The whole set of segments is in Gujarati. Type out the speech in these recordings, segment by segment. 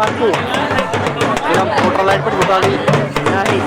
લાગતું એમ મોટર લાઈટ પણ ઉતારી નહીં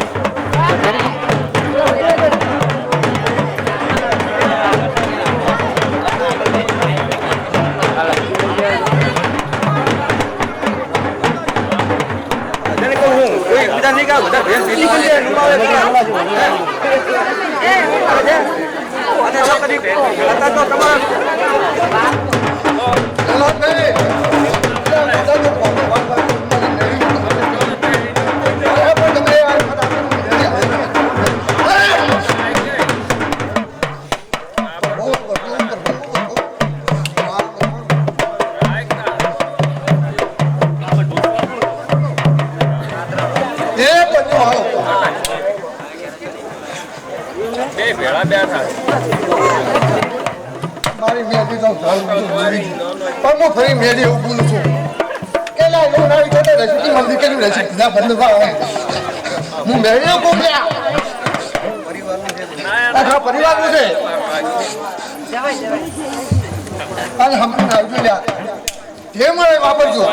મારી મેદી તો પણ હું ફરી મેદી એવું બોલું છું કે લા લો નારી છોટે રસી મંદી કેનું રસી ના બંધ ભાવ હું મેદી કોમ લ્યા પરિવારનું છે અને હમ આવજો લ્યા જે મળે વાપરજો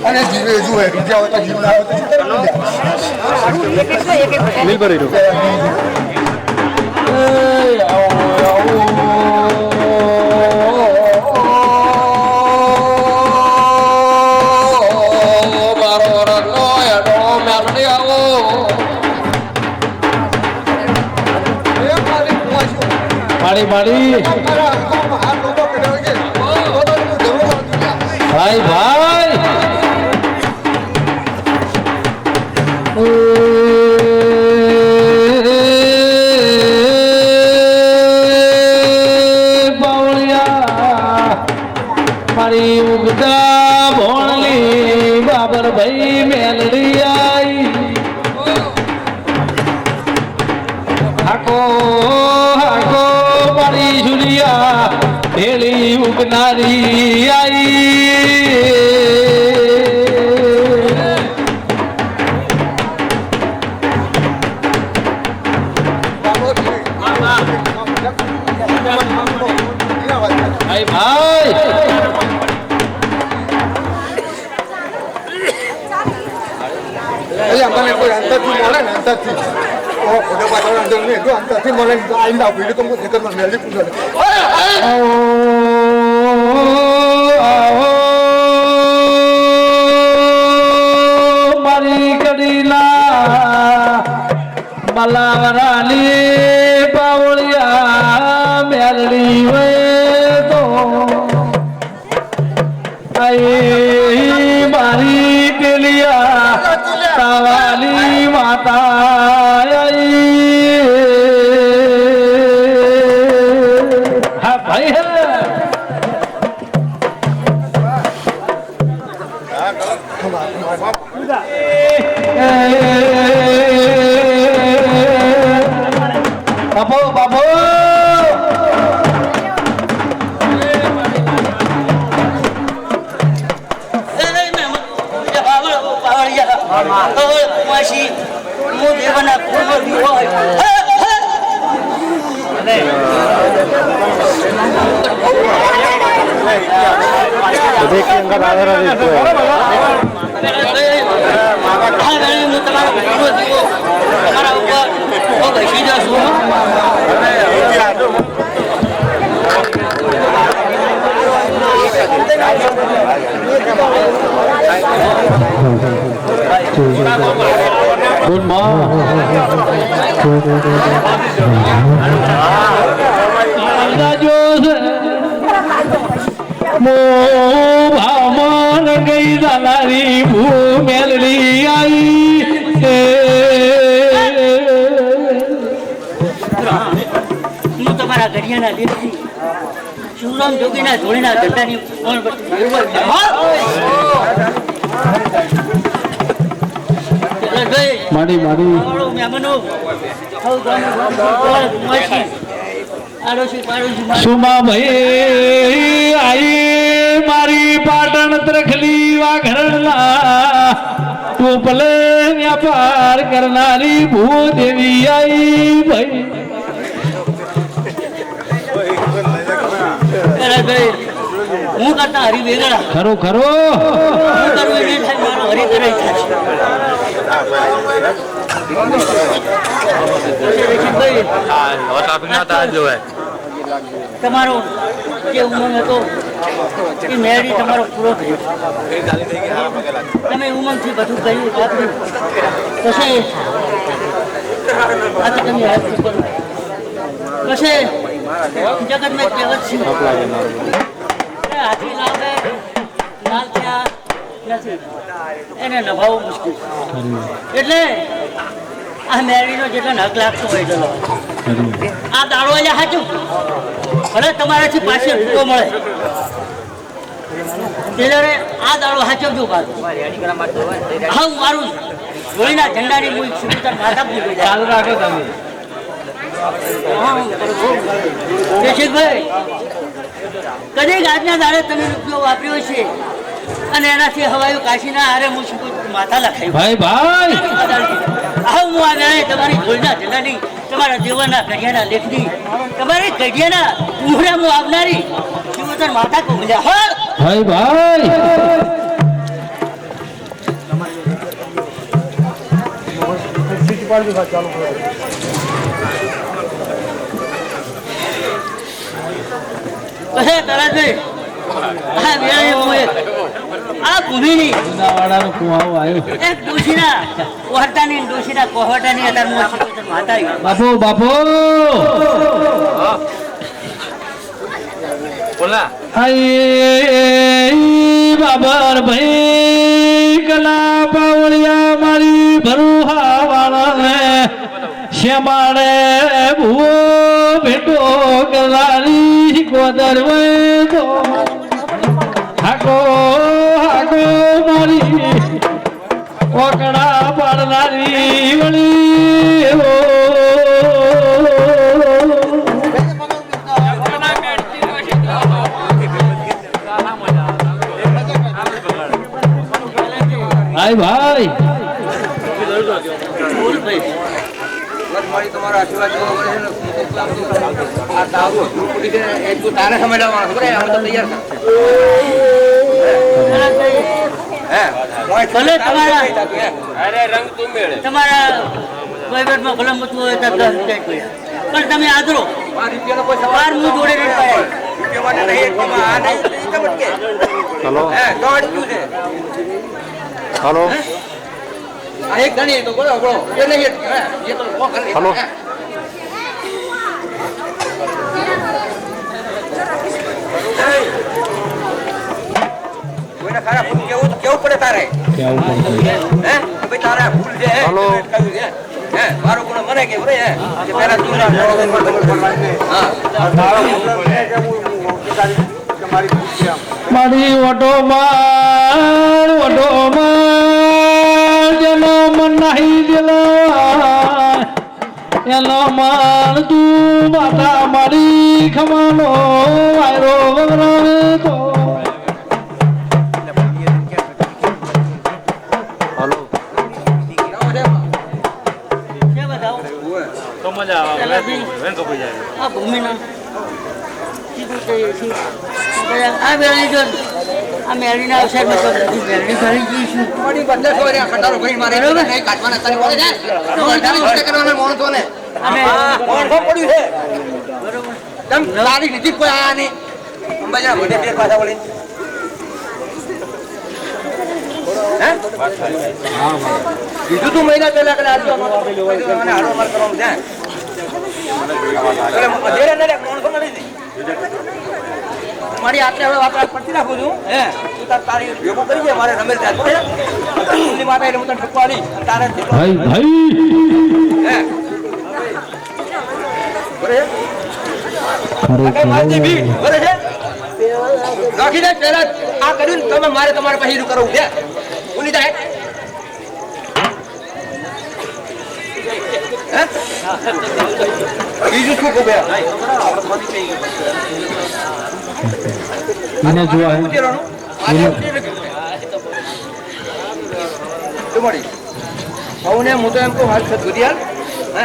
અને જીવે જુએ રૂપિયા હોય તો જીવ ના મિલ ભરી દો માડી માડી ભાઈ ભાઈ બાવળિયા મારી ઉગતા ભોણલી બાબર ભાઈ મેલડી આઈ હાકો હાકો મારી જુલિયા ભેળી ઉગનારી આઈ ભાઈ ભાઈ મને કોઈ અંતરથી મળે ને અંતરથી ફોટો પાડવાનો અંદર નહીં જો અંતરથી મળે આવીને વિડીયો તો હું ખેતરમાં મેળવી પૂછો મારી કડીલા મલાવરાની બાવળિયા મેલડી વે તો આઈ મારી ટેલિયા તાવાલી માતા આઈ હા ભાઈ બાબો બાબો देखिए इनका दादा गुड मो भामान गई दालारी भू मेलड़ी आई તમારા ઘડિયાના લીધથી શિવરામ જોગીના ધોળીના ધંધાની માડી માડી મહેમાનો આડોશી પાડોશી મારી સુમા ભાઈ આઈ મારી પાટણ ત્રખલી વાઘરણના ટોપલે વ્યાપાર કરનારી ભૂદેવી આઈ ભાઈ હું કરતા હરી વેગળા ખરો ખરો હું કરું એ નહીં થાય મારો હરી કરે થશે તમારો જે ઉમંગ હતો એ મેળી તમારો પૂરો થયો તમે ઉમંગથી બધું કર્યું વાપર્યું પછી આ તો તમે હાથ કરો પછી જગતમાં કહેવત છે હાથી લાવે લાલ ત્યાં નથી એને નભાવવું મુશ્કેલ એટલે આ મેળવીનો જેટલો હક લાગતો હોય એટલો આ દાડો એટલે સાચું ભલે તમારાથી પાસે રૂપિયો મળે ત્યારે આ દાડો સાચવજો પાછું હા હું મારું જોડીના ઝંડાની હું સુવિધા માથા પૂરી ચાલુ રાખો તમે કદી આજના દાડે તમે રૂપિયો વાપર્યો છે અને એનાથી હવાયું કાશીના હારે હું શું માથા લખાયું ભાઈ ભાઈ હા હું આ વેળાએ તમારી જોડના ઝંડાની તમારા દેવાના કઢિયાના લેખની તમારી કઢિયાના ઉમરામાં આવનારી શિવતર માથા કોમલ્યા હા ભાઈ ભાઈ આ ભૂમિની વાળાનો કુવાઓ આવ્યો એક ડોશીના કોહટાની ડોશીના કોહટાની અત્યારે માતા બાપુ બાપુ આઈ બાબર ભાઈ કલા પાવળિયા મારી ભરુહા વાળાને શ્યામાડે ભૂવો ભેટો કલારી ગોદર તો હાકો હાકો મારી ઓકડા પાડનારી વળી ભાઈ ભાઈ તમારો આશીર્વાદ તારે સમજાવવાનો તૈયાર ભલે તમારા તમારા વહીવટમાં ભલે મતું હોય તો 10 રૂપિયા પણ તમે આદરો બાર હું જોડે હલો હલો એક ગણી તો બોલો બોલો એ નહીં એ તો હલો કોઈને ખરા ભૂલ કેવું પડે તારે હે ભાઈ તારા ભૂલ છે હલો હે મારો કોણ મને કે બોલે હે કે પહેલા તું હા મારી ઓટો માર જેનો મન નહીં દિલા એનો માન તું માતા મારી ખમાનો વાયરો વગરાવે તો હલો તો મજા આવે આ ભૂમિના આ વેળી જો આ મેળીના અવસરમાં તો મેળવી ભરી જઈશું થોડી બદલે સોરે ખટારો ભાઈ મારે નહીં કાટવાના તને બોલે છે તો વધારે ઉઠે કરવાના મોણસો ને અમે મોણસો પડ્યું છે બરોબર તમ તારી નીતિ કોઈ આયા નહીં અંબાજા મોઢે બે પાછા વળી હે બીજું તું મહિના પહેલા કદાચ મને હારો માર કરવાનું છે એટલે અધેરે ને મોણસો નથી મારી આટલે હવે વાત પડતી રાખું છું હે તું તારી ભેગું કરી છે મારે રમેશ રાજ પડે એની માટે એટલે હું તને ઠકવાડી તારે ભાઈ ભાઈ હે બરે કઈ માલતી ભી બરે છે રાખી દે પહેલા આ કર્યું ને તમે મારે તમારે પહેલું કરવું છે ઉની જાય હે બીજું શું કહું બે એને જોવા હે હું તો એમ કહું હાલ ગુડિયાલ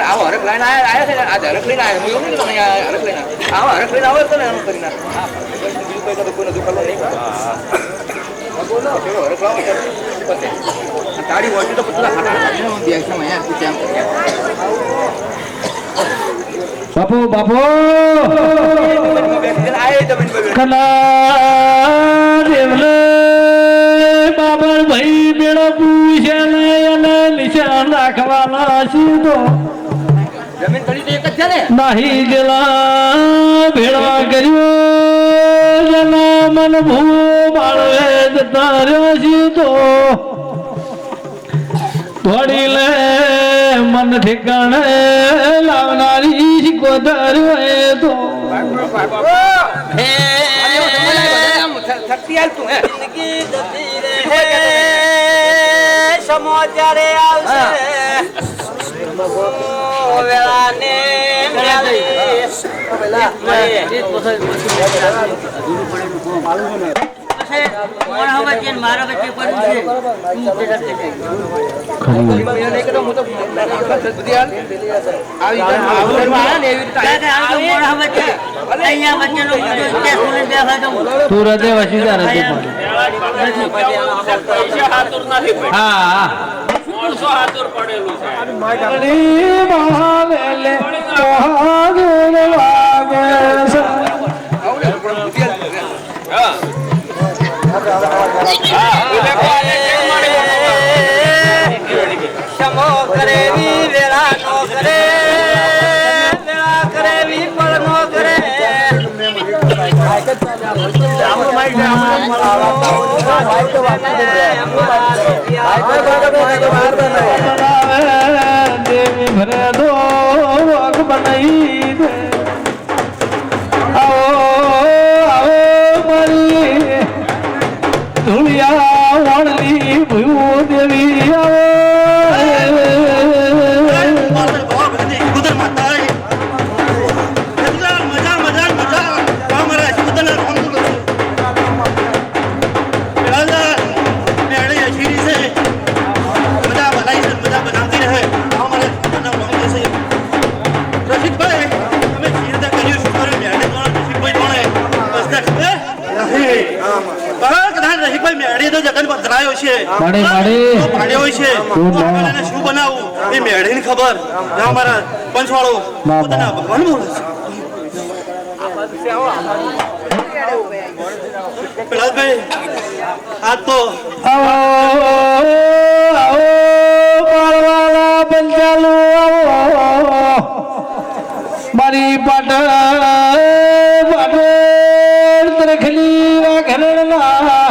આવો હરખ લઈને આવ્યા છે આ હરખ લઈને આવ્યા હું એવું નહીં તમે હરખ લઈને આવો હરખ લઈને આવો તો ને એનું કરી નાખ બીજું કોઈ તો કોઈને દુખાવો નહીં હરખ લાવો તાળી વોટી તો પેલા બાપુ બાપુ બાબર ભાઈ બેડો પૂછે ને એને નિશાન રાખવાના સીધો જમીન તળી તો એક જ છે ને નહીં ગેલા ભેળા કર્યો જેના મન ભૂ બાળવે જતા રહ્યો સીધો થોડી લે મન ઠેકાણે લાવનારી શીખોતર એ તો સમાચારે આવશે વેળાને મારા વચ્ચે પડ્યું તું રજે વસીદા રજે હા સમો કરે વેળા નો કરે વેળા કરે પણ નો કરે દેવી ભરે દો વગ બનાવી દે આવો આવો મારી ધુલિયા વણલી ભૂ દેવી આવો શું બનાવું એ મેળે ની ખબર મારા પંચવાળો પોતાના ભગવાન બોલે છે પ્રહલાદભાઈ આ તો બંચાલો મારી પાટણ તરખલી ઘરના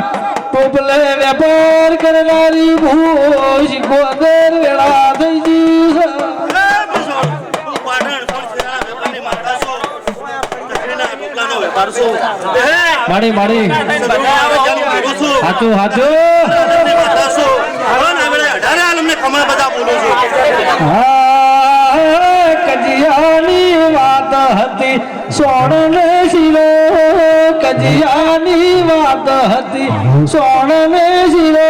ટોપલે વેપાર કરનારી ભૂષ ગોદર વેળા થઈ જી માડી માડી હાચું હાચું કજિયાની વાત હતી સોણને શિરો કજિયાની વાત હતી સોણને શિરો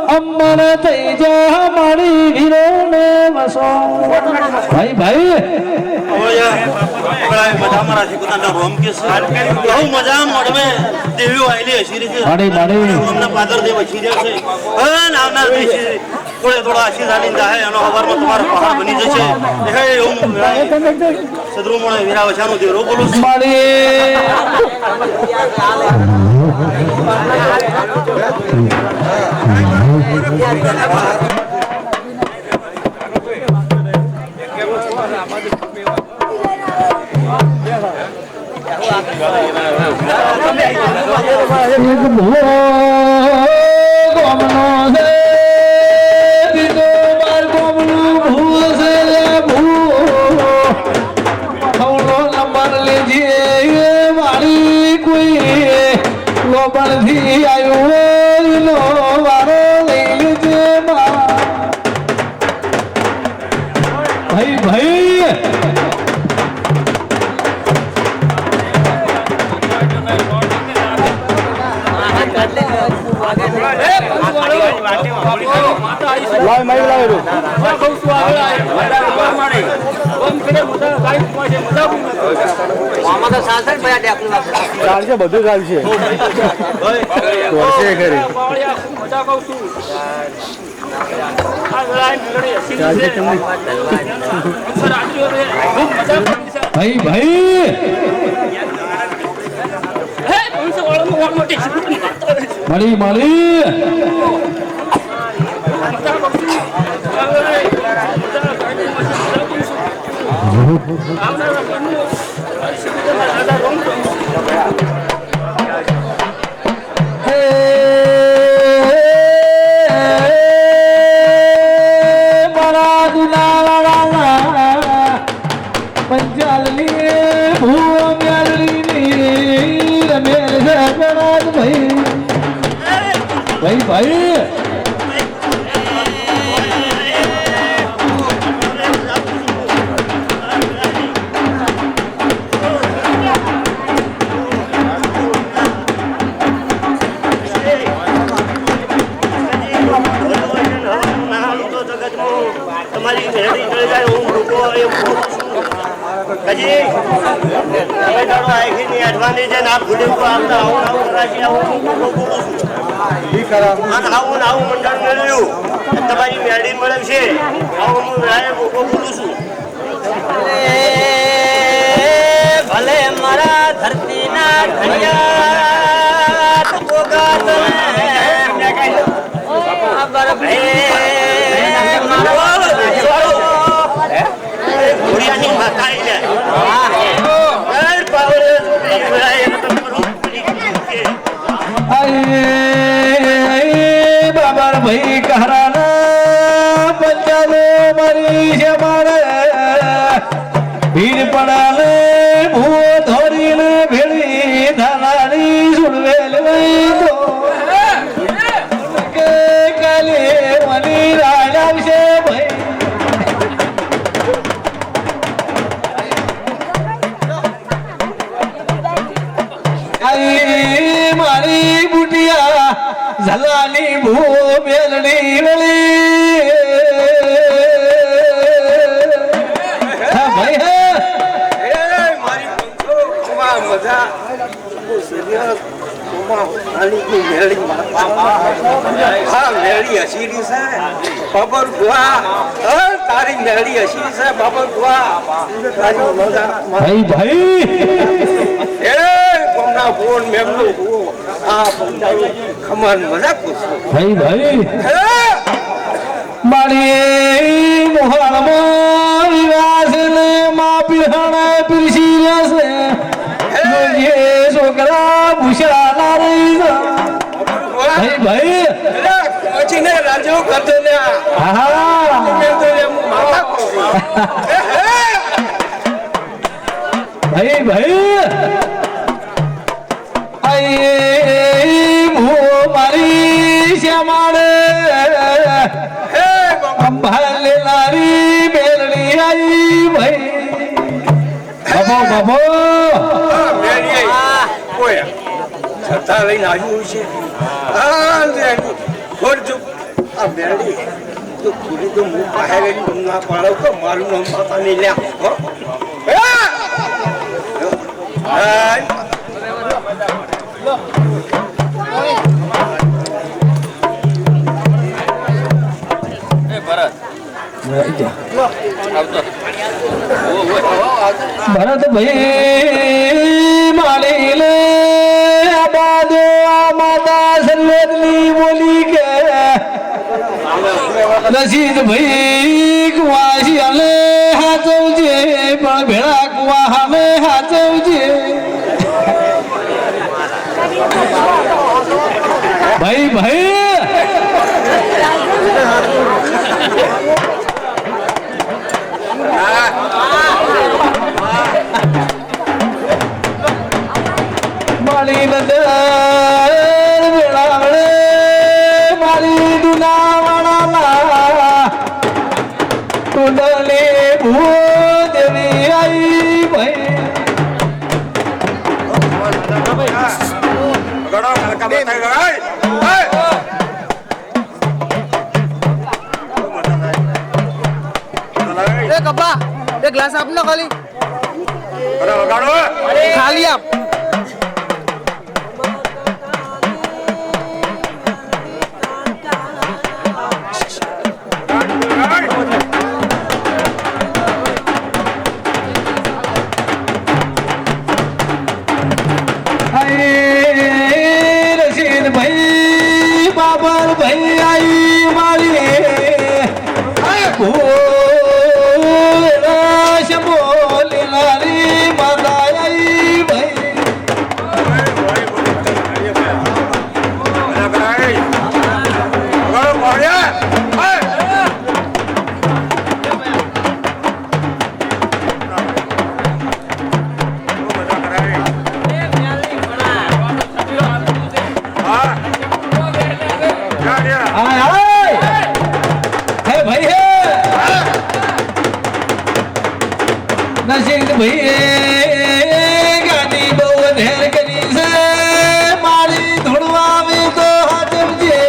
અમર થઈ જા મારી વીરો ને વસો ભાઈ ભાઈ થોડો આશીર્વાદ એનો હવારમાં તમારો પહાડ બની જશે સદરૂ મળે વીરા વછાનો દેરો બોલું છું થી આવ્યો લો વારો લઈ લેજે ભાઈ ભાઈ આમાં તો સાલ થાય ને ભાઈ આ ચાલશે બધું ચાલશે વર્ષે ખરી ભાઈ ભાઈ મળી મળી ભાઈ ભાઈ તમારી મેળી ચડી જાય હું લોકો હજી તમે તારો આખી અડવાની છે ના ભૂલી આવતા આવું રાશી આવું બોલું છું આવું મંડળ મેળવ્યું તમારી મેળી મળે છે આવું હું રાય બોલું છું ભલે મારા ધરતીના ઘડિયા પોગાત ઘોડિયાની માતા બાબર ભાઈ કહારાના પંચાલો મારી છે મારે ભીડ પડાલે ભૂ ધોરીને ભેળી ધાનારી સુડવેલ તો કે કાલે મની રાજ આવશે ભાઈ મારી બુટિયા ઝલાની ભૂ બેલડી વળી હા ભાઈ તારી મેળી હસી છે બાબર ભાઈ ભાઈ ફોન મેમલો ખમણ મજાક ભાઈ ભાઈ મારી મોહણમાં વિવાસ ને મા પીહણ પીરસી લેશે જે છોકરા ભૂષા રહી ભાઈ ભાઈ પછી ને રાજો કરતો ને હા ભાઈ ભાઈ મારી શ્યામાળે અંબાલે લારી બેલડી આવી ભાઈ બાબો બાબો છતાં લઈને આવ્યું છે આ મેળી તો પૂરી તો હું બહાર ના પાડો તો મારું નામ માતા નહીં લ્યા ભરત ભાઈ મારી લે આબાદો આ માતા સર્વેદની બોલી કે રસીદ ભાઈ કુવાસી હલે હાચવજે પણ ભેળા કુવા હમે હાચવજે ભાઈ ભાઈ મારી નદર વેળાવળે મારી દુનાવાળા ટુંડલે ભૂ દેવી આવી ભાઈ એક ગ્લાસ આપ ને ખાલી વગાડો ખાલી આપ રશીદ ભાઈ બાબર ભાઈ આઈ મારી બોલી લારી માતા આઈ ભાઈ નસીબ ભાઈ ગાડી બહુ ધેર કરી છે મારી ધોળવા તો હાજરજે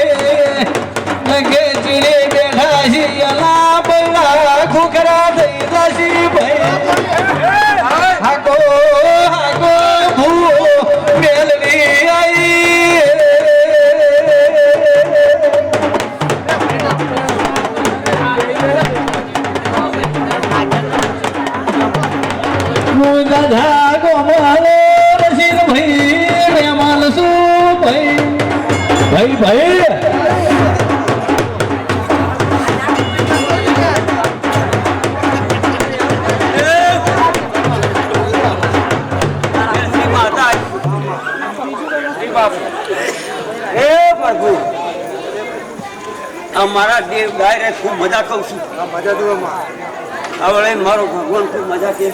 લગે ચીડે બેઠા છે અલા બળા ખુખરા થઈ જશી ભાઈ હાકો હાકો ભૂ મેલની આઈ દાદા ગોમાલો રશીદ ભાઈ મેમાલ શું ભાઈ ભાઈ ભાઈ અમારા દેવ ગાય ખૂબ મજા કહું છું મજા જોવામાં હવે મારો ભગવાન ખૂબ મજા કે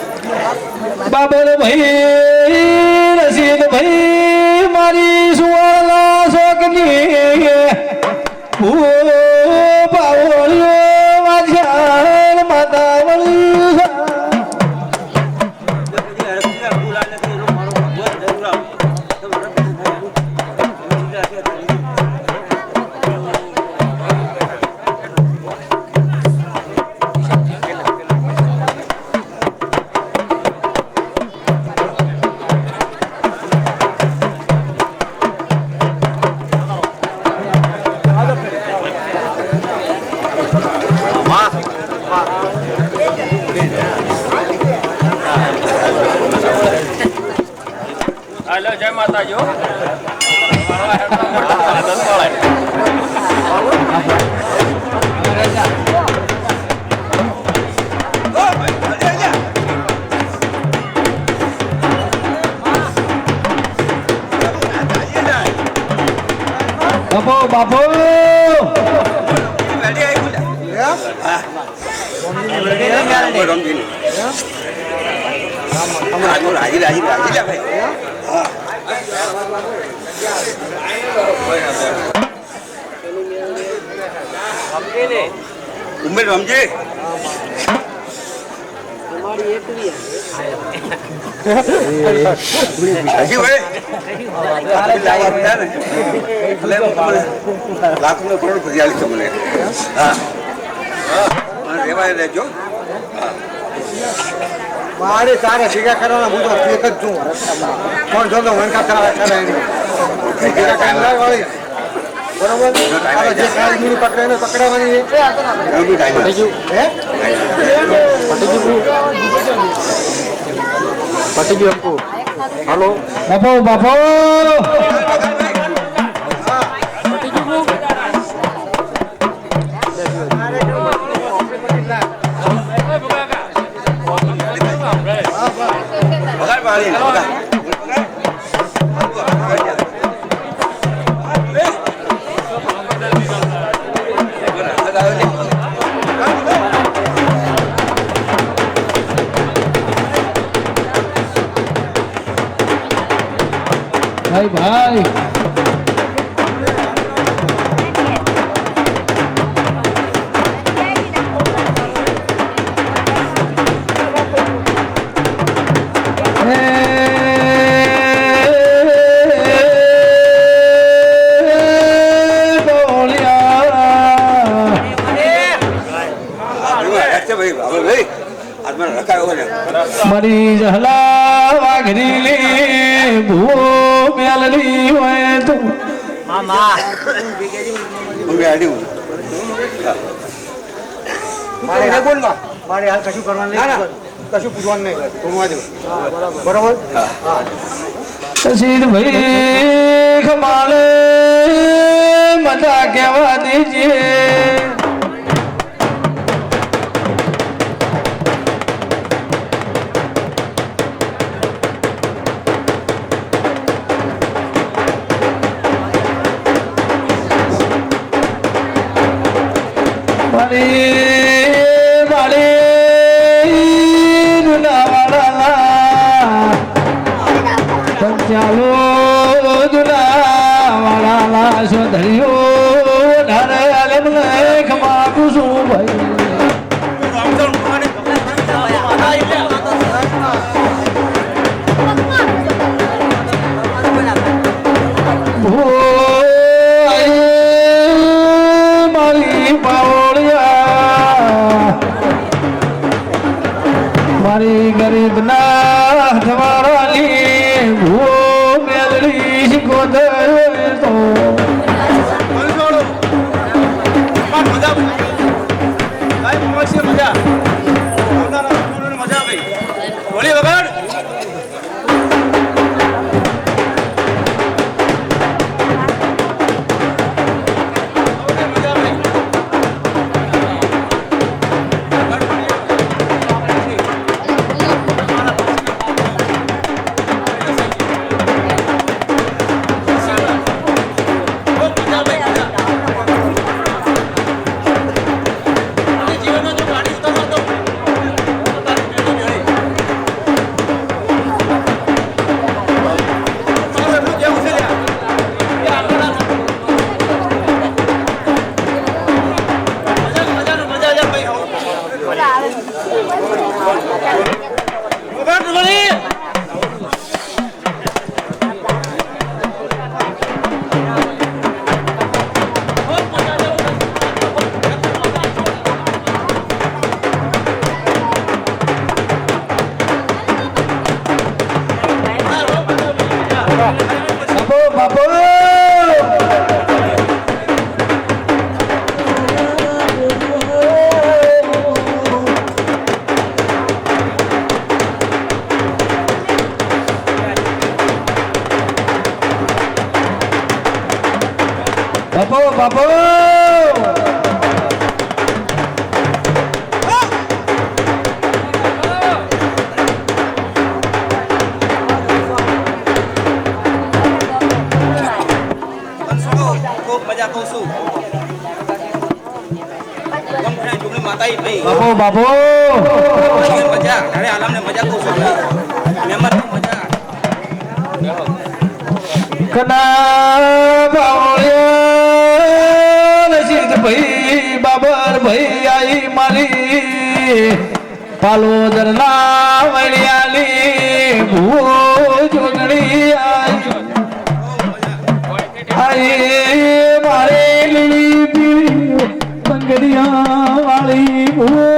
બાબર ભાઈ રશીદ ભાઈ મારી સુવાલા શોકની પાવળિયો વાજાર માતા વળી હાલો જય માતાજી બાપો બાપો ઉમેર રમજે હજી ભાઈ લાખનો કરોડ ફરિયાળી છે મને હા રેવાય રહેજો મારે તારે ભેગા કરવાના હું તો એક જ છું કોણ જોતો વણકા કરાવે ભેગા કરવા વાળી બરોબર જે કાળી મીરી પકડે ને પકડાવાની પટી ગયું અંકુ હાલો બાપો બાપો ભાઈ ભાઈ ભાઈ મારી જહલા વાઘરી લે ભૂવો મેલડી હોય તો મામા મારે હાલ કશું કરવાનું નહીં કશું પૂછવાનું નહીં પૂછવા દો બરોબર પછી ભાઈ ખમાલે મજા કહેવા દેજે ચાલો દુલા વાળા ધર્યો ધારે આલમ લેખ માગું છું ભાઈ મારી પાવળિયા મારી ગરીબ ના હથવાળાની ભૂ મેલડી શીખોદર તો બાપો બાપો મજા અરે આલામને મજા કહું છું મહેમાન મજા કના બાવળિયા રશીદ ભાઈ બાબર ભાઈ આઈ મારી પાલોદર ના વળિયાલી ભૂ જોગણી આઈ મારે લીલી પીળી બંગડિયા વાળી ભૂ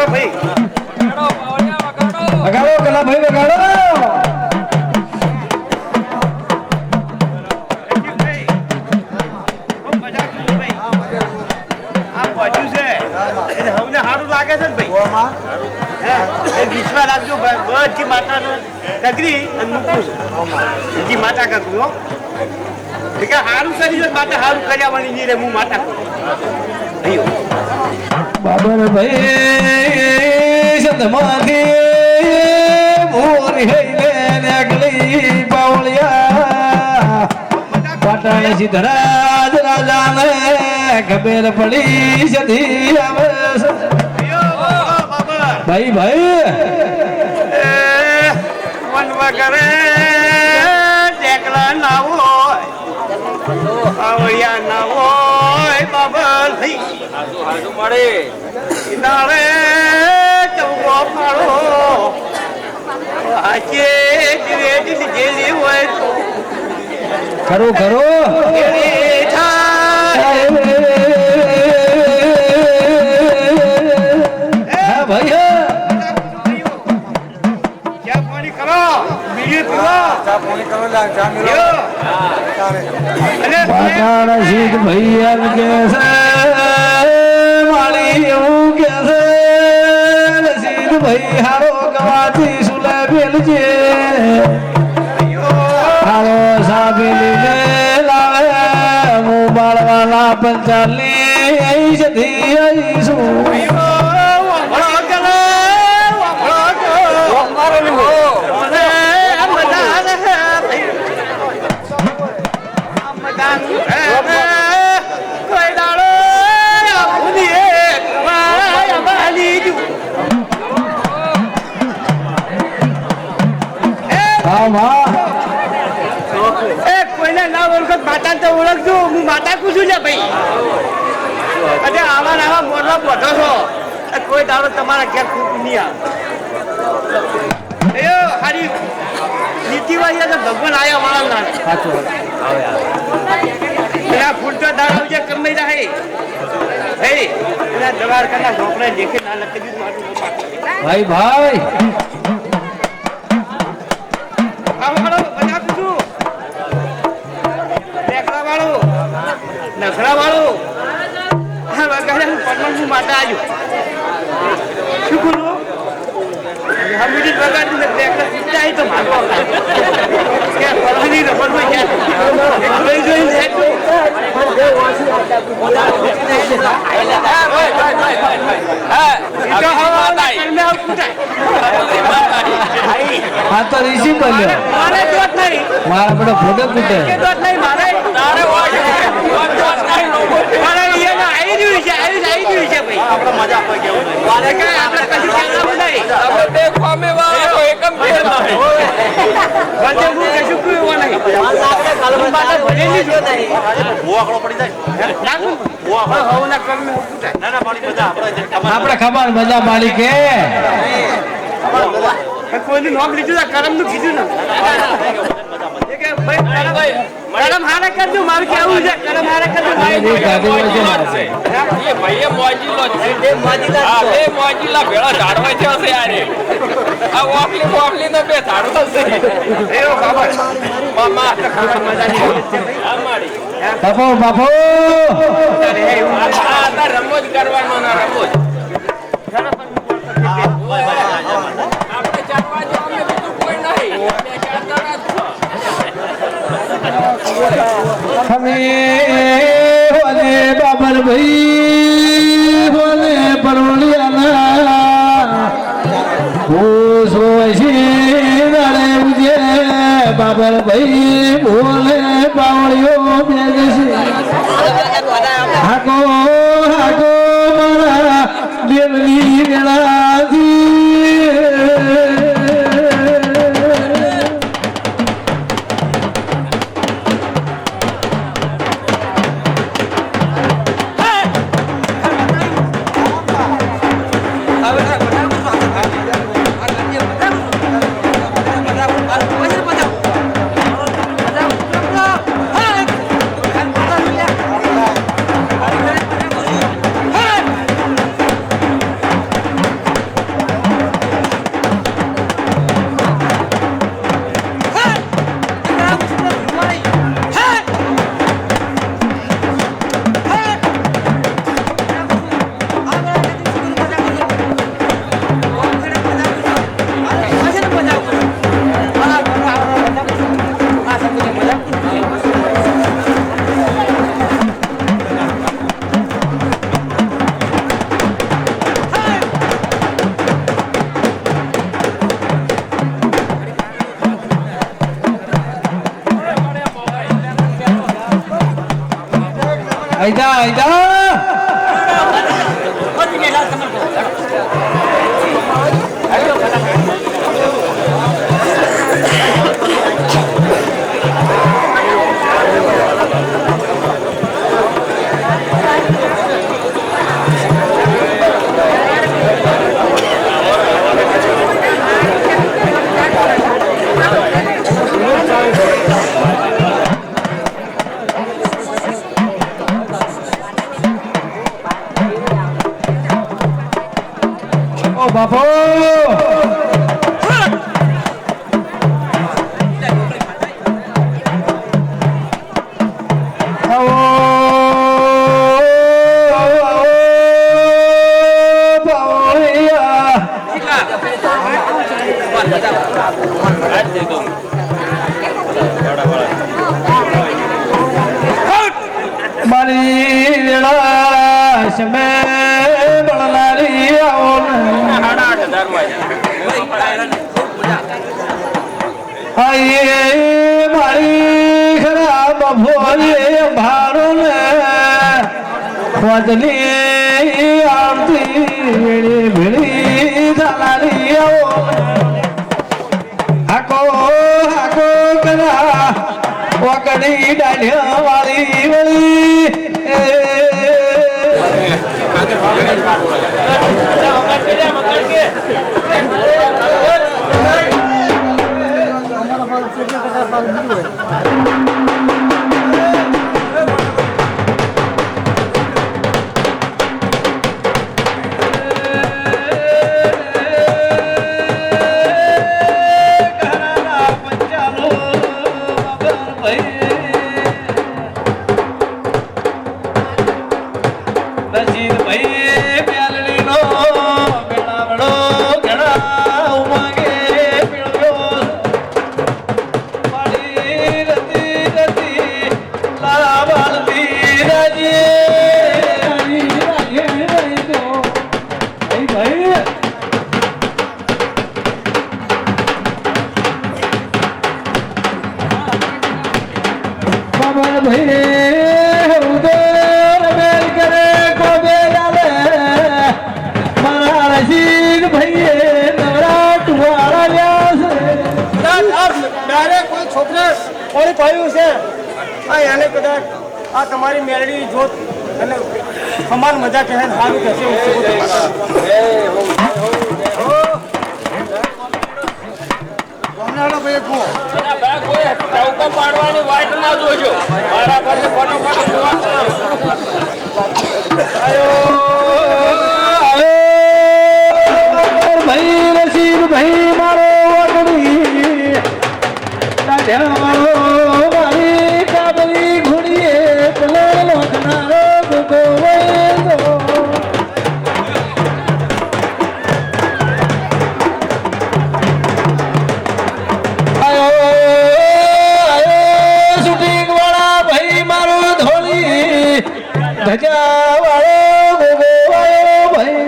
ભાઈ વગાડો કલાભાઈ વગાડો. સારું લાગે છે ને ભાઈ વિશ્વાસ રાખજો બધી માતાનો કગરી અને મૂકવું છે હજી માતા કગરું હો સારું કરી દો માતા સારું કર્યા વળી નહીં રે હું માતા કરું બાબર ભાઈ સદમાંથી મોર હેલે નગલી બાવળિયા પાટાઈ સિદ્ધરાજ રાજાને ખબર પડી સધી આવે ભાઈ ભાઈ વન વગરે ટેકલા ના હોય આવળિયા ના હોય બાબર થઈ નાળે ચૌકો ફાળો આજે જેલી હોય ખરું ખરું હા ભાઈ ચા પાણી કરો બીજું પાટાળ સિદ્ધ ભાઈ એમ કે છે માળી એવું કે છે સિદ્ધ ભાઈ હારો ગવાથી સુલે બેલજે હારો સાબેલી ને લાવે હું બાળવાના પંચાલી સધી આવીશું કોઈને ના ઓળખત માતા તો ઓળખજો હું માતા પૂછું છે ભાઈ અને આવા આવા મોરલા બોધો છો કોઈ દાડો તમારા ઘેર ખૂબ નહીં આવે હારી નીતિવાળી તો ભગવાન આયા વાળા ના ફૂલ તો દાડો જે કમાઈ જાય હે એના દવાર કરતા ઢોકળે દેખે ના લખી ભાઈ ભાઈ નખરા વાળું હા વગાડ્યા પરમાણુ માતા આવ્યું શું બોલું હમીડી વગાડી ને બેકડા સીધા આવી તો માગો કે પરમાણી રબર માં ગયા જોઈ જોઈ હા તો ઋષિ બોલ્યો મારે દોત નહીં મારા બધો ફોટો કૂટે દોત નહીં મારે તારે આવી રહ્યું છે ભાઈ આપણે મજા પર કેવું મારે કઈ આપણે કશું કહેવાનું નહીં આપણે તે ફોમે વાળો એકમ ફેર નહીં વજે હું કશું કહેવું નહીં આપણે કલમ બાદ ભરેલી જો નહીં ભોખડો પડી જાય લાગુ ભોખડો હોના કર્મે ના ના પાણી મજા આપણે ખબર મજા માલી કે કોઈનું નોમ લીધું કરમ નું કીધું ને કરમ હારે કરજો મારું કેવું છે કરમ હારે કરજો ભેળા ઝાડવા છે યારે આ ઓફલી નો બે ઝાડવા છે બાપો બાપો રમો જ કરવાનો ના રમો જ હોને બાબર ભાઈ હોને પરવળિયાના બાબર ભાઈ બોલે બાવળિયો બેગસી હાકો હાકો મારા દેવની ગણાથી આઈદા આઈદા બાપો મારી રેડા સમય બળનારી આવો હાય મારી ખરાબ ભોલે ભારો ને ખોદલી આરતી વેળી ભેળી દાલારી આવો હાકો હાકો કરા વકડી ડાલ્યા વાળી વળી આ તમારી મેળવી જોત અને સમાન મજા કહે સારું કહેશે પાડવાની વાટ ના જોજો મારા પાસે ભાઈ રસીદ ભાઈ મારો વગડી મારી કાબલી ઘોડીએ પેલો લોખનારો ગોગો શૂટિંગ વાળા ભાઈ મારો ધોળી ધજા વાળો ગોગો વાળો ભાઈ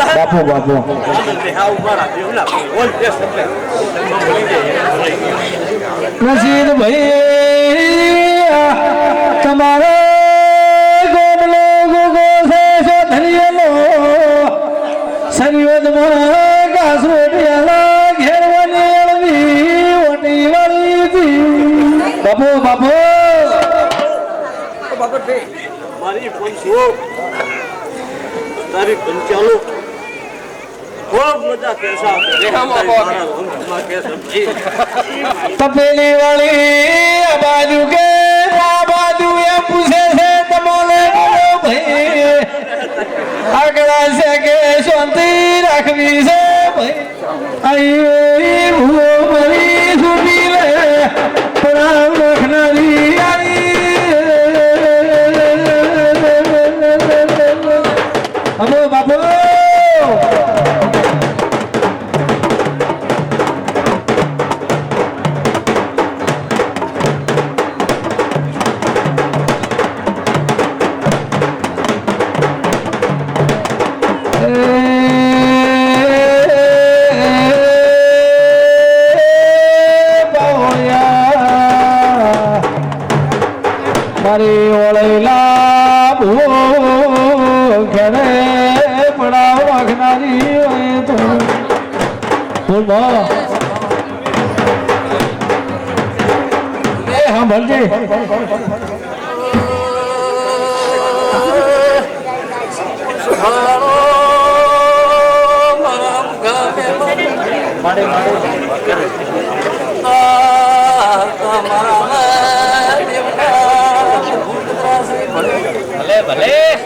બાપુ બાપુ રસીદ ભાઈ તમારો ગોમલો ગોગો છે ધનિયેલો સંયોદમાં ઘાસો પેલા ઘેરવાની અળવી ઓટી વાળી હતી બાપુ બાપુ મારી 500 તારી 55 ખૂબ મજા કેસા તપેલી વાળી આ બાજુ કે આ બાજુ એમ પૂછે છે તમોને ભાઈ આગળ છે કે શાંતિ રાખવી છે ભાઈ આઈ ભૂ મરી સુની લે પ્રાણ રાખનારી હલો બાપુ સાંભળજે ભલે ભલે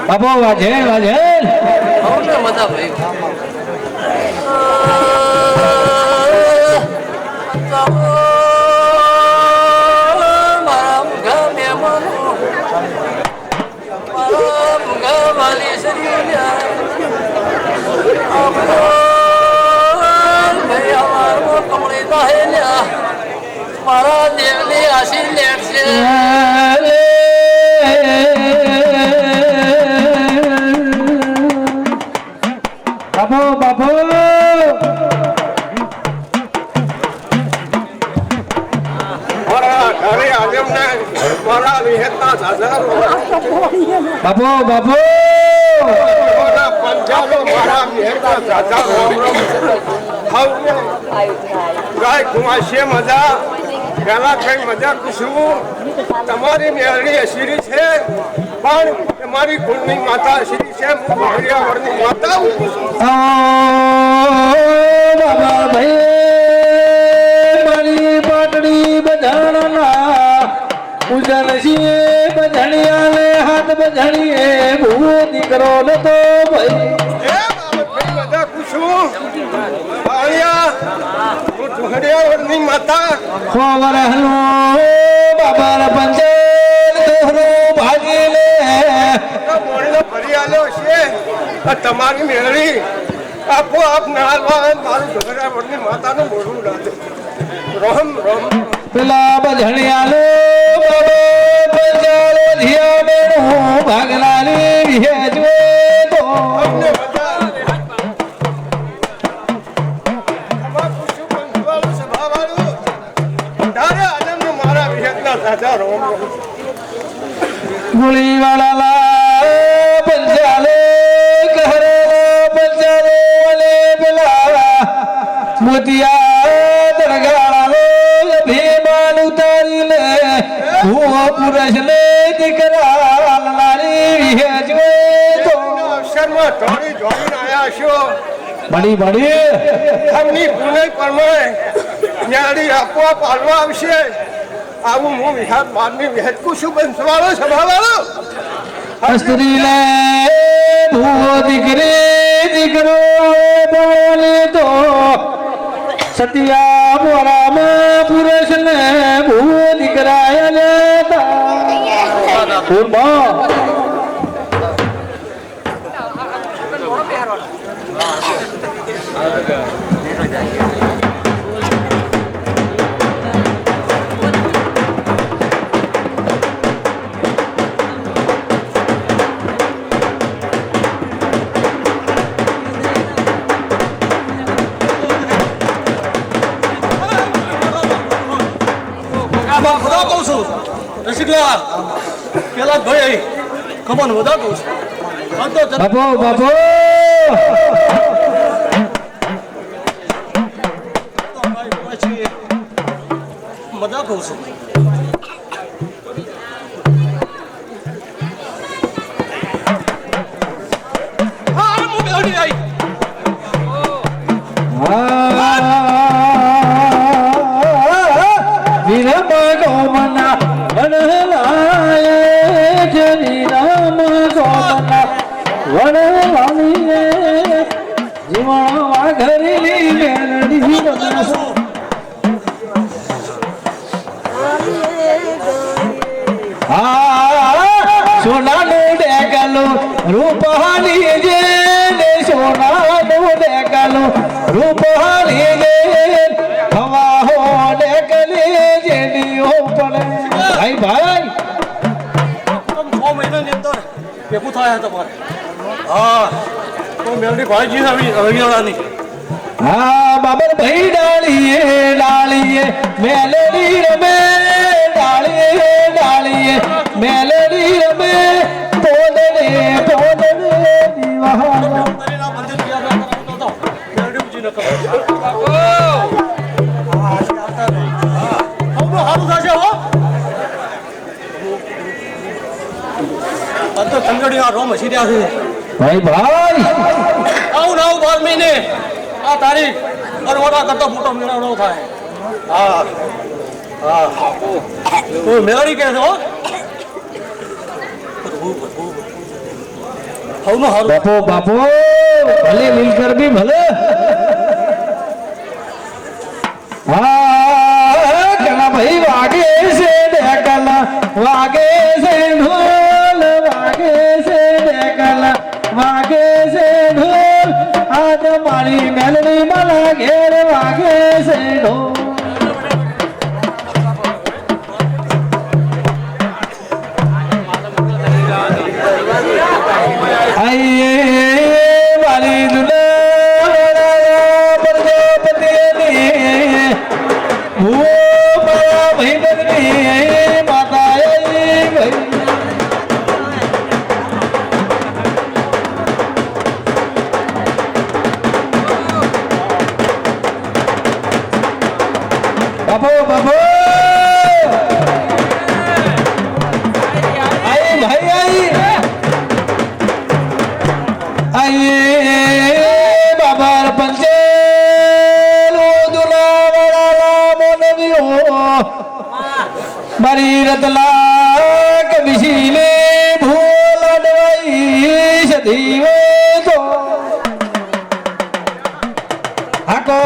બાપો વાજે વાજે મજા ભાઈ મારા દેવની આશી લેટ છે બાપો બાપો બાપો બાપો ગાય કુમાશી મજા પેલા કઈ મજા પૂછવું તમારી મેળવી અશીરી છે પણ તમારી કુળની માતા અશીરી છે હરિયાવળની માતા બાબા ભાઈ મારી પાટડી બધાના ઉજન છીએ બધાણીયાને હાથ બધાણીએ ભૂ દીકરો નતો ભાઈ મજા પૂછવું હરિયાવળની માતા ખોવરહનો બાબર પંચેલ દોહરો ભાગી લે ફરી આવ્યો છે તમારી મેળવી આપો આપ નાળવા મારું હરિયાવળની માતાનું મોઢું રાધે રોમ રોમ પેલા બધાણીયાનો બાબો પંચાલો ધિયા બેનું ભાગલાની હેજવે તો અમને મજા તમાર પૂછું પંચવાળું સભાવાળું તારે આનંદ મારા વિહેતના સાચા રોમ રોમ ગુળી વાળા પંચાલે કહરે પંચાલે વલે પેલા મોતિયા દરગાળાનો ભીમાન ઉતારી લે હું પુરુષ ને દીકરા લારી હેજવે તો અવસરમાં ધોળી ધોળીને આવ્યા છો બડી બડી એમની પુનઃ પ્રમાણે ન્યારી આપવા પાડવા આવશે આવું હું વિહાર મારની વહેંચકું છું બંસવાળો સભાવાળો સ્ત્રી લે ભૂ દીકરી દીકરો બોલે તો સતિયા મોરામાં પુરુષ ને ભૂ દીકરાય લેતા પૂર્ણ બધા કહું છું રસિકલા પેલા ભાઈ ખબર બધા કહું છું બાપો બાપો બધા કહું છું હા હું બેઠી આવી ગોમના વનલાય જરી રામ ગોમના વનલાલીએ જીવણ વાઘરેલી મેરડી હા સોનાનું ડેગલું રૂપહાની જે ને સોનાનું ડેગલું રૂપહાની જે હવા હો ડેગલી જેડીઓ પડે ભાઈ ભાઈ 6 મહિનાની અંદર ભેગું થાય તમારે હા તો મેલડી ભાઈજી આવી રવિવાળાની હા બાબર ભાઈ ડાળીએ મેલડી રમે ડાળીએ મેલડી રમે પોદને દીવા મંદિર ગયા તો મેલડીજી ન કરો સારું થશે હો તો ચંગડી આ રોમ હસી રહ્યા છે ભાઈ ભાઈ આવું ના 12 મહિને આ તારીખ અરવાડા કરતો મોટો મેળાવડો થાય હા હા તો મેળાડી કે છો હવનો હારું બાપો ભલે મિલકર બી ભલે હા કલા ભાઈ વાગે છે ઢેકલા વાગે છે ઢોલ વાગે છે ઢેકલા વાગે છે ઢોલ આજ મારી મેલડી માલા ઘેર વાગે છે ઢોલ આઈએ વાલી દુલા પ્રજાપતિની ઓ મારા ભાઈ માતા ભાઈ બાપો આઈ ભાઈ આઈએ બાબર પંચે દુલાવાળા મોનવીઓ મારી રતલા કમિશીને ભૂલ અડવાઈ સદીવે તો હાકો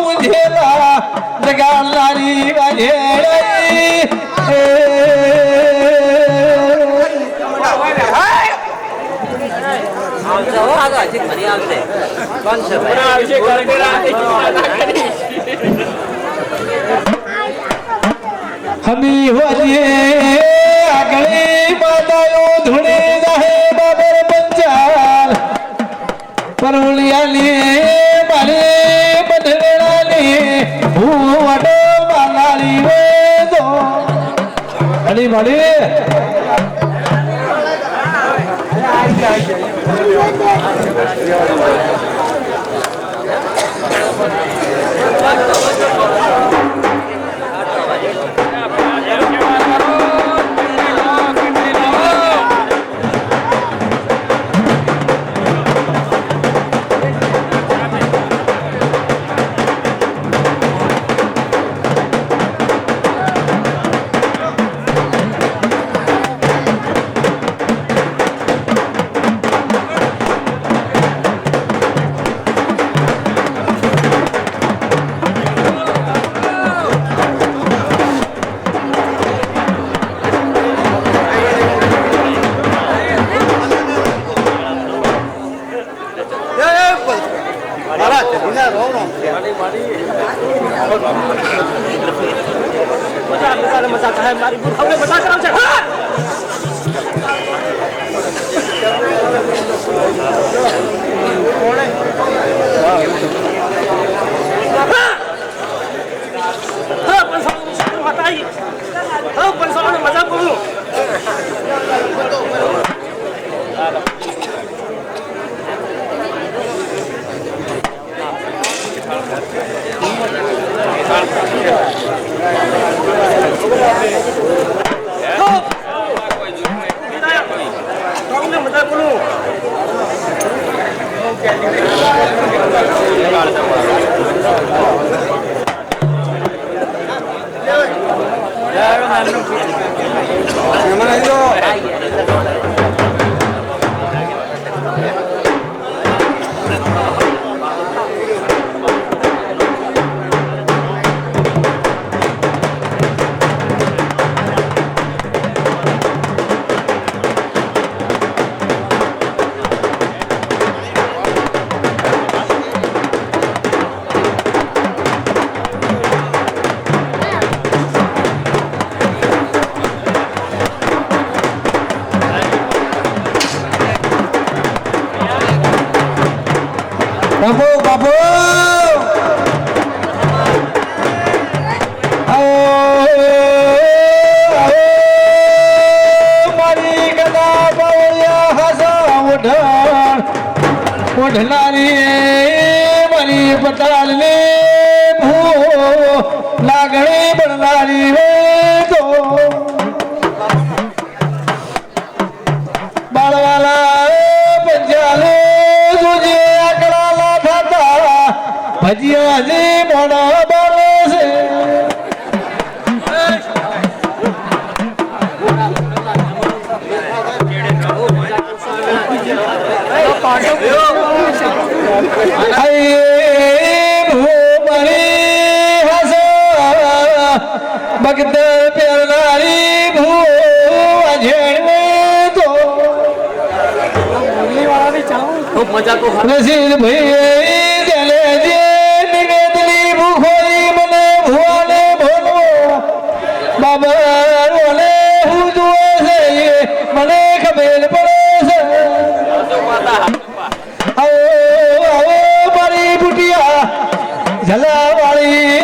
ઉધેલા જગાલારી વાજેડાઈ હમી હોજે આગળી માતાઓ ધૂણે જાહે બાબર પંચાલ પરુલિયાની મારે બદલેલાની હું વડો બાલાળી વેદો અડી મળી મજા થાય મારી હવે મજા કરાવ છે મજા કરું Mana itu? બાપુ બાપુ મારી ગદા બાવળિયા હસા ઓઢનારી મારી પટાલ ને ભૂ લાગણી બનનારી રે તો બાળવાલા પંચાલે સુજે આકડાલા થતા ભજીયા જે મોડા બાળે છે ભગત પ્યારી ભૂ અજેણ તો રસીદ ભાઈ જલે જે નિવેદની ભૂખોરી મને ભુવાને ભોલો બાબર ઓલે હું જુએ છે મને ખબર પડે છે આવો મારી બુટિયા ઝલાવાળી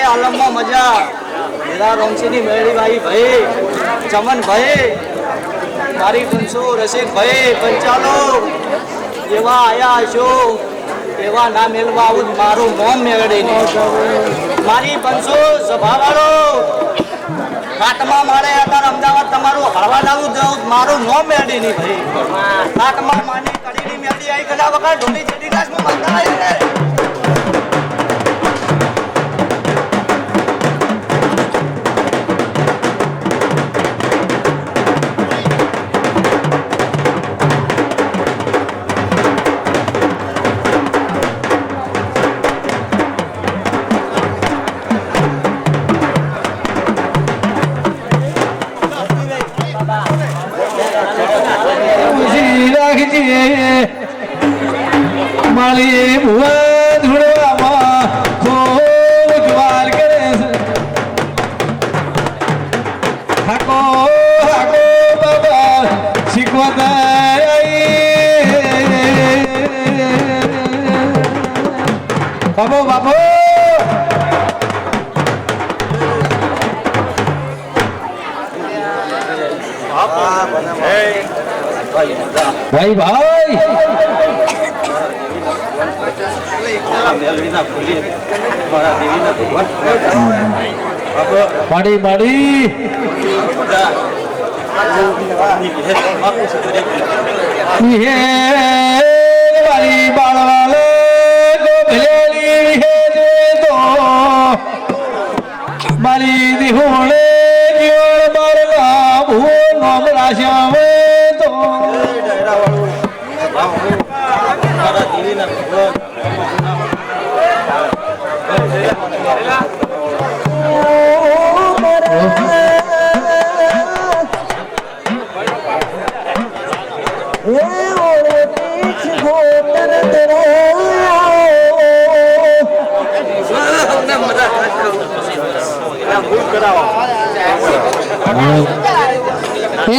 આલમમાં મજા મેરા રોમસીની મેળી ભાઈ ચમન ભાઈ મારી બંસો રસિક ભાઈ પંચાલો એવા આયા છો એવા ના મેળવા આવું મારું મોમ મેળવી મારી બંસો સભાવાળો કાટમાં મારે અત્યારે અમદાવાદ તમારું હળવા લાવું જાઉં મારું મોમ મેળવી નહીં ભાઈ કાટમાં માની કડીની મેળી આવી ગયેલા વગર ઢોલી જેડી ગાસમાં મંદા આવી માલી ભુવા ધૂળવામાં ખૂબ જ્વાલ કરે છે હાકો હાકો બાબા શીખવતા બાબો બાબો ભાઈ ભાઈ પાડી પાડી વાલી બાળવાલે ગોભલેલી હે તો મારી દિહોણે જીવન બાળવા ભૂ નોમ રાશ્યાવે તો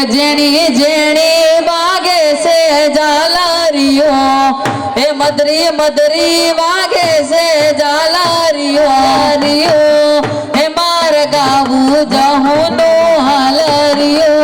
જેણી જેણી વાગે છે ઝાલરીઓ હે મદરી મદરી વાગે છે ઝાલરીઓ હે માર ગાવું જહું નો હાલરીઓ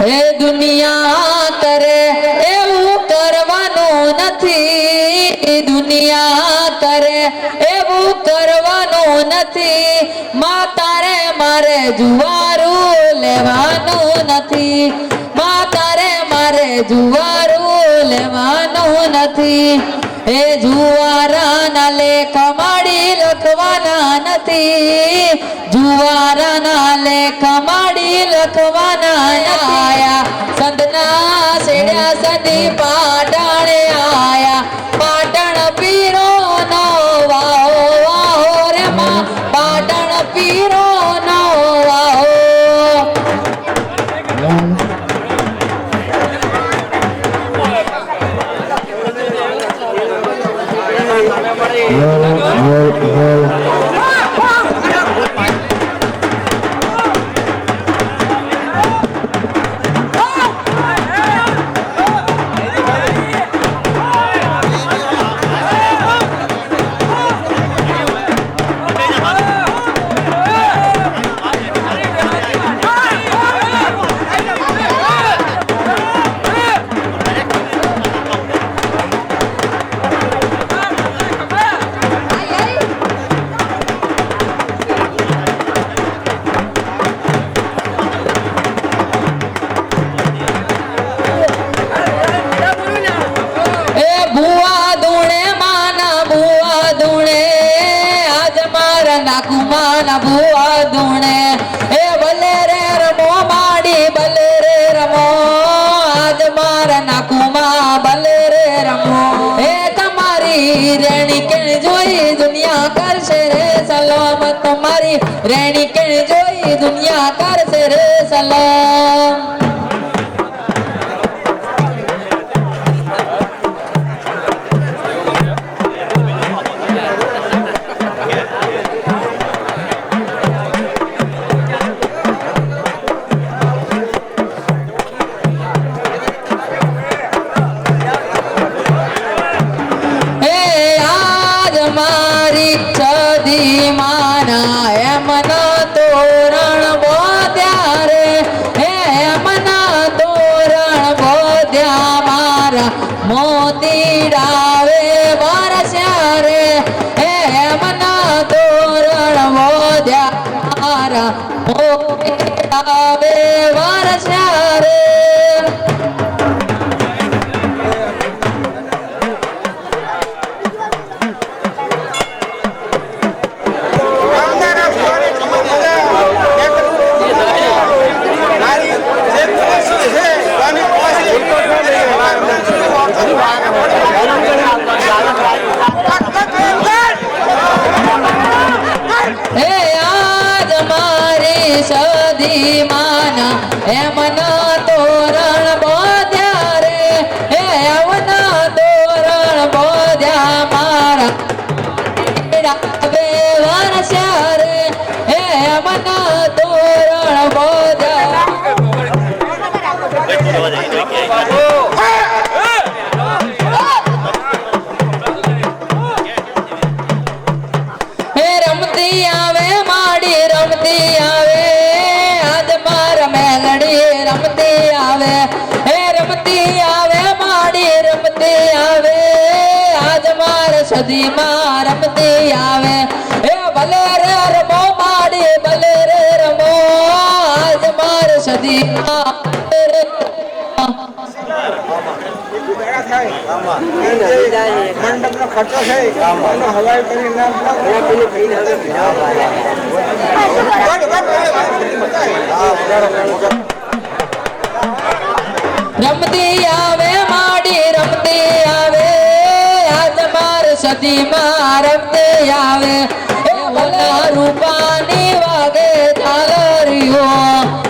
હે દુનિયા કરે એ નથી દુનિયા કરે એવું કરવાનું નથી તારે મારે જુવારું લેવાનું નથી તારે મારે જુવારું લેવાનું નથી એ જુવારાના લેખ માડી લખવાના નથી જુવારાના લેખ માડી લખવાના આયા સંતના સેડ્યા સદી પાટણે આયા પાટણ પીરો નો વાહો વાહો રે માં પાટણ પીરો નો વાહો ભુવા ધૂણે એ ભલે રે રમો માડી ભલે રે રમો આજ મારા નાકુમાં ભલે રે રમો એ તમારી રેણી કેણ જોઈ દુનિયા કરશે રે સલામ તમારી રેણી કેણ જોઈ દુનિયા કરશે રે સલામ મોતી ડાવે વરસ્યા રે હે મના તોરણ મોદ્યા મારા મોતી ડાવે વરસ્યા રે સદી માના એમના તોરણ બોધ્યા રે હે અવના તોરણ બોધ્યા મારા બે વરસ્યા રે હે અમના તોરણ બોધ્યા હે રમતી આવે માડી રમતી આવે રમતી આવે હે રમતી આવે માડી રમતી આવે આજ માર સદી માં રમતી આવે હે ભલે રે રમો માડી ભલે રે રમો આજ માર સદી માં મંડપ નો ખર્ચો છે હવાઈ કરી રમતી આવે માડી રમતી આવે આજ માર સદી માં રમતી આવે એ હોના રૂપાની વાગે ઝાલરીઓ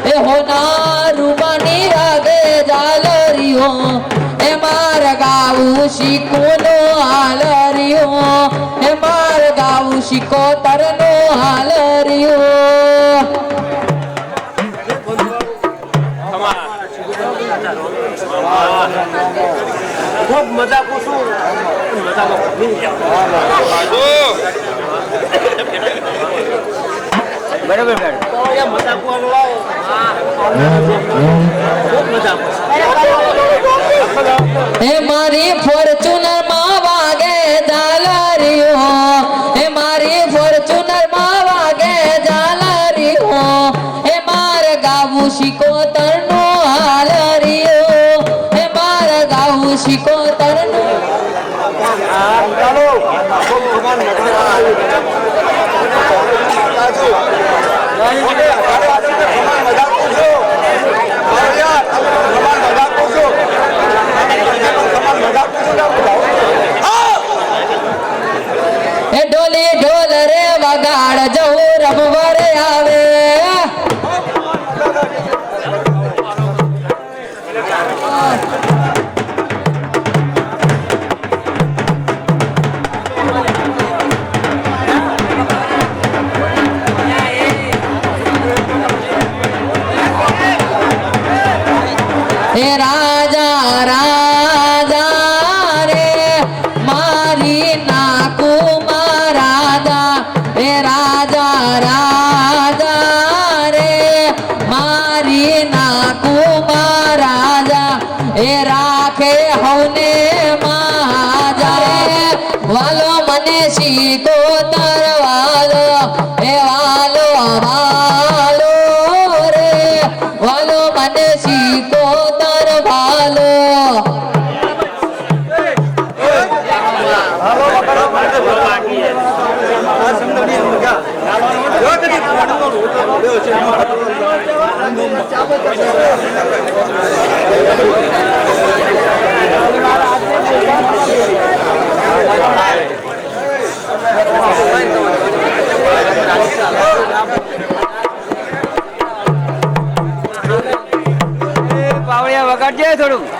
એ હોના રૂપાની વાગે ઝાલરીઓ એ માર ગાવું શીખુનો હાલરીઓ એ માર ગાવું શીખો તરનો હાલરીઓ ખૂબ મજા પૂછું બરાબર મજા પૂછવાનું ખૂબ મજા પૂછું હે મારી ફોર્ચ્યુનર માં વાગે ઝાલરીઓ હે મારી ફોર્ચ્યુનર માં વાગે ઝાલરીઓ હે માર ગાવું શિકોતર નો હાલરીઓ હે માર ગાવું શિકોતર નો એ ઢોલી ઢોલ રે વગાડ જવું રમવર આવે હે રાજા રાજા રે મારી નાકુમાં રાજા હે રાજા રાજા રે મારી નાકુમાં રાજા એ રાખે હવને મહાજા વાલો મને શીખો તરવાલો એ વાલો વાલો રે વાલો મને શીખો તરવાલો પાવડિયા વગાડજે થોડું